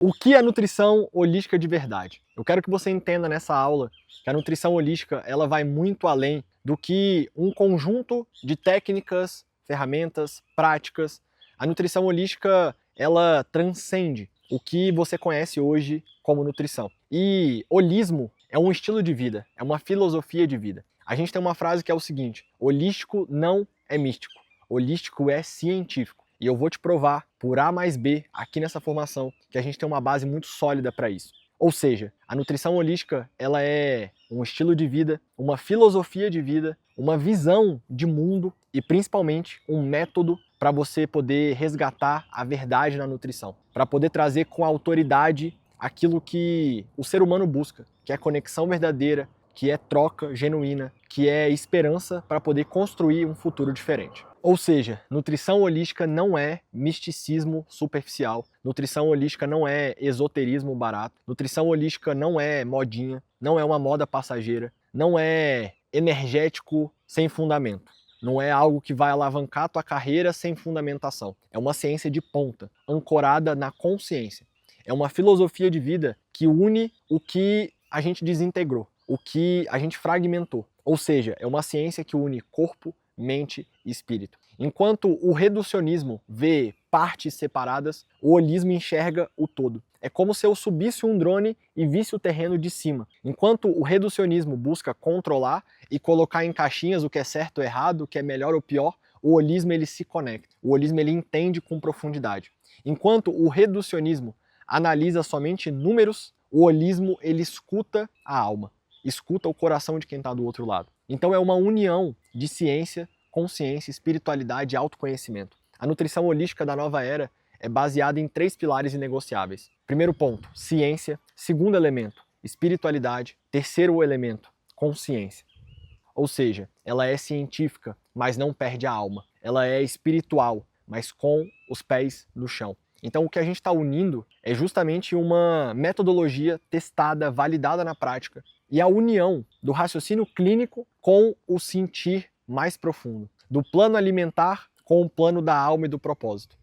O que é nutrição holística de verdade? Eu quero que você entenda nessa aula que a nutrição holística ela vai muito além do que um conjunto de técnicas, ferramentas, práticas. A nutrição holística ela transcende o que você conhece hoje como nutrição. E holismo é um estilo de vida, é uma filosofia de vida. A gente tem uma frase que é o seguinte: holístico não é místico, holístico é científico. E eu vou te provar, por A mais B, aqui nessa formação, que a gente tem uma base muito sólida para isso. Ou seja, a nutrição holística ela é um estilo de vida, uma filosofia de vida, uma visão de mundo e principalmente um método para você poder resgatar a verdade na nutrição, para poder trazer com autoridade aquilo que o ser humano busca, que é conexão verdadeira, que é troca genuína, que é esperança para poder construir um futuro diferente. Ou seja, nutrição holística não é misticismo superficial, nutrição holística não é esoterismo barato, nutrição holística não é modinha, não é uma moda passageira, não é energético sem fundamento. Não é algo que vai alavancar a tua carreira sem fundamentação. É uma ciência de ponta, ancorada na consciência. É uma filosofia de vida que une o que a gente desintegrou, o que a gente fragmentou. Ou seja, é uma ciência que une corpo, mente e espírito. Enquanto o reducionismo vê partes separadas, o holismo enxerga o todo. É como se eu subisse um drone e visse o terreno de cima. Enquanto o reducionismo busca controlar e colocar em caixinhas o que é certo ou errado, o que é melhor ou pior, o holismo ele se conecta. O holismo ele entende com profundidade. Enquanto o reducionismo analisa somente números, o holismo ele escuta a alma, escuta o coração de quem está do outro lado. Então é uma união de ciência, consciência, espiritualidade e autoconhecimento. A nutrição holística da nova era é baseada em 3 pilares inegociáveis. Primeiro ponto, ciência. Segundo elemento, espiritualidade. Terceiro elemento, consciência. Ou seja, ela é científica, mas não perde a alma. Ela é espiritual, mas com os pés no chão. Então o que a gente está unindo é justamente uma metodologia testada, validada na prática, e a união do raciocínio clínico com o sentir mais profundo, do plano alimentar com o plano da alma e do propósito,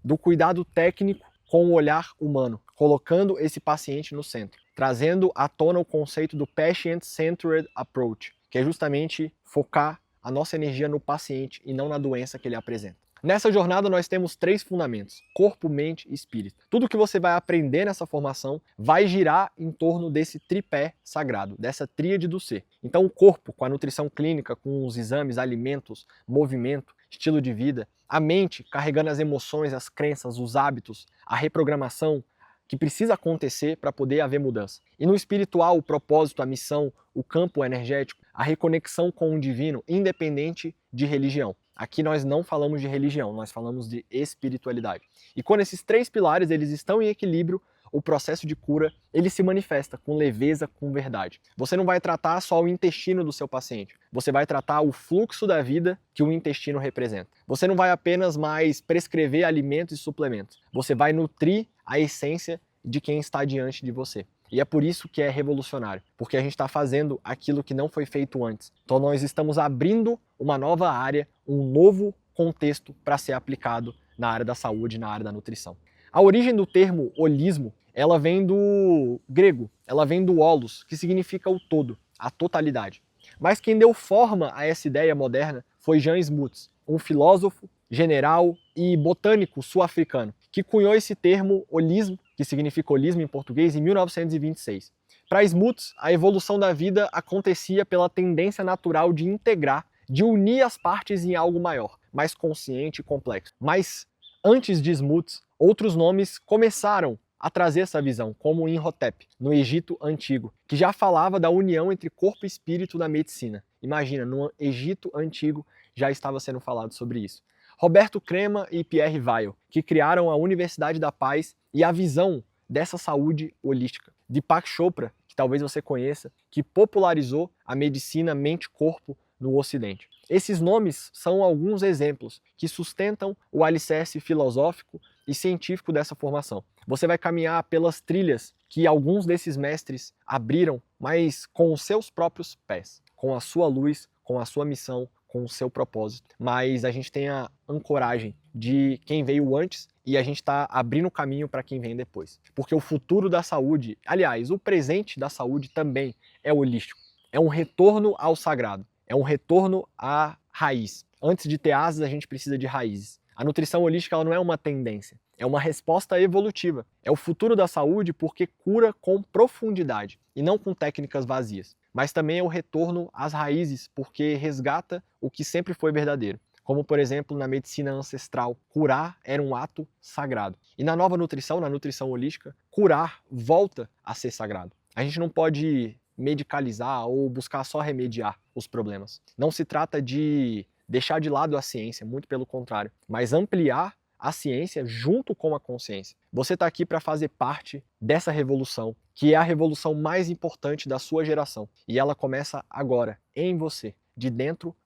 do cuidado técnico com o olhar humano, colocando esse paciente no centro, trazendo à tona o conceito do Patient-Centered Approach, que é justamente focar a nossa energia no paciente e não na doença que ele apresenta. Nessa jornada nós temos 3 fundamentos: corpo, mente e espírito. Tudo que você vai aprender nessa formação vai girar em torno desse tripé sagrado, dessa tríade do ser. Então o corpo, com a nutrição clínica, com os exames, alimentos, movimento, estilo de vida. A mente, carregando as emoções, as crenças, os hábitos, a reprogramação que precisa acontecer para poder haver mudança. E no espiritual, o propósito, a missão, o campo energético, a reconexão com o divino, independente de religião. Aqui nós não falamos de religião, nós falamos de espiritualidade. E quando esses 3 pilares eles estão em equilíbrio, o processo de cura ele se manifesta com leveza, com verdade. Você não vai tratar só o intestino do seu paciente, você vai tratar o fluxo da vida que o intestino representa. Você não vai apenas mais prescrever alimentos e suplementos, você vai nutrir a essência de quem está diante de você. E é por isso que é revolucionário, porque a gente está fazendo aquilo que não foi feito antes. Então nós estamos abrindo uma nova área, um novo contexto para ser aplicado na área da saúde, na área da nutrição. A origem do termo holismo, ela vem do grego, ela vem do holos, que significa o todo, a totalidade. Mas quem deu forma a essa ideia moderna foi Jan Smuts, um filósofo, general e botânico sul-africano, que cunhou esse termo holismo, que significa holismo em português, em 1926. Para Smuts, a evolução da vida acontecia pela tendência natural de integrar, de unir as partes em algo maior, mais consciente e complexo. Mas antes de Smuts, outros nomes começaram a trazer essa visão, como Imhotep, no Egito Antigo, que já falava da união entre corpo e espírito na medicina. Imagina, no Egito Antigo já estava sendo falado sobre isso. Roberto Crema e Pierre Weil, que criaram a Universidade da Paz e a visão dessa saúde holística. Deepak Chopra, que talvez você conheça, que popularizou a medicina mente-corpo no Ocidente. Esses nomes são alguns exemplos que sustentam o alicerce filosófico e científico dessa formação. Você vai caminhar pelas trilhas que alguns desses mestres abriram, mas com os seus próprios pés, com a sua luz, com a sua missão, com o seu propósito. Mas a gente tem a ancoragem de quem veio antes e a gente está abrindo o caminho para quem vem depois. Porque o futuro da saúde, aliás, o presente da saúde também é holístico. É um retorno ao sagrado, é um retorno à raiz. Antes de ter asas, a gente precisa de raízes. A nutrição holística ela não é uma tendência, é uma resposta evolutiva. É o futuro da saúde porque cura com profundidade e não com técnicas vazias. Mas também é o retorno às raízes porque resgata o que sempre foi verdadeiro. Como, por exemplo, na medicina ancestral, curar era um ato sagrado. E na nova nutrição, na nutrição holística, curar volta a ser sagrado. A gente não pode medicalizar ou buscar só remediar os problemas. Não se trata de deixar de lado a ciência, muito pelo contrário, mas ampliar a ciência junto com a consciência. Você está aqui para fazer parte dessa revolução, que é a revolução mais importante da sua geração. E ela começa agora, em você, de dentro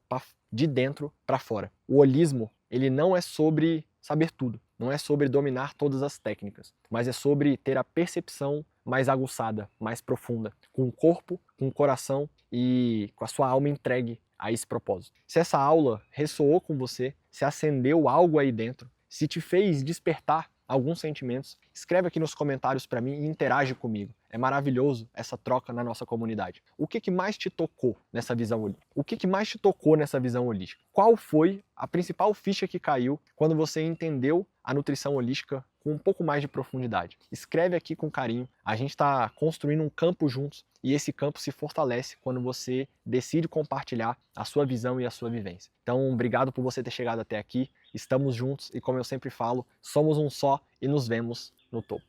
para fora. O holismo, ele não é sobre saber tudo, não é sobre dominar todas as técnicas, mas é sobre ter a percepção mais aguçada, mais profunda, com o corpo, com o coração e com a sua alma entregue a esse propósito. Se essa aula ressoou com você, se acendeu algo aí dentro, se te fez despertar alguns sentimentos, escreve aqui nos comentários para mim e interage comigo. É maravilhoso essa troca na nossa comunidade. O que mais te tocou nessa visão holística? O que mais te tocou nessa visão holística? Qual foi a principal ficha que caiu quando você entendeu a nutrição holística com um pouco mais de profundidade? Escreve aqui com carinho. A gente está construindo um campo juntos e esse campo se fortalece quando você decide compartilhar a sua visão e a sua vivência. Então, obrigado por você ter chegado até aqui. Estamos juntos e, como eu sempre falo, somos um só e nos vemos no topo.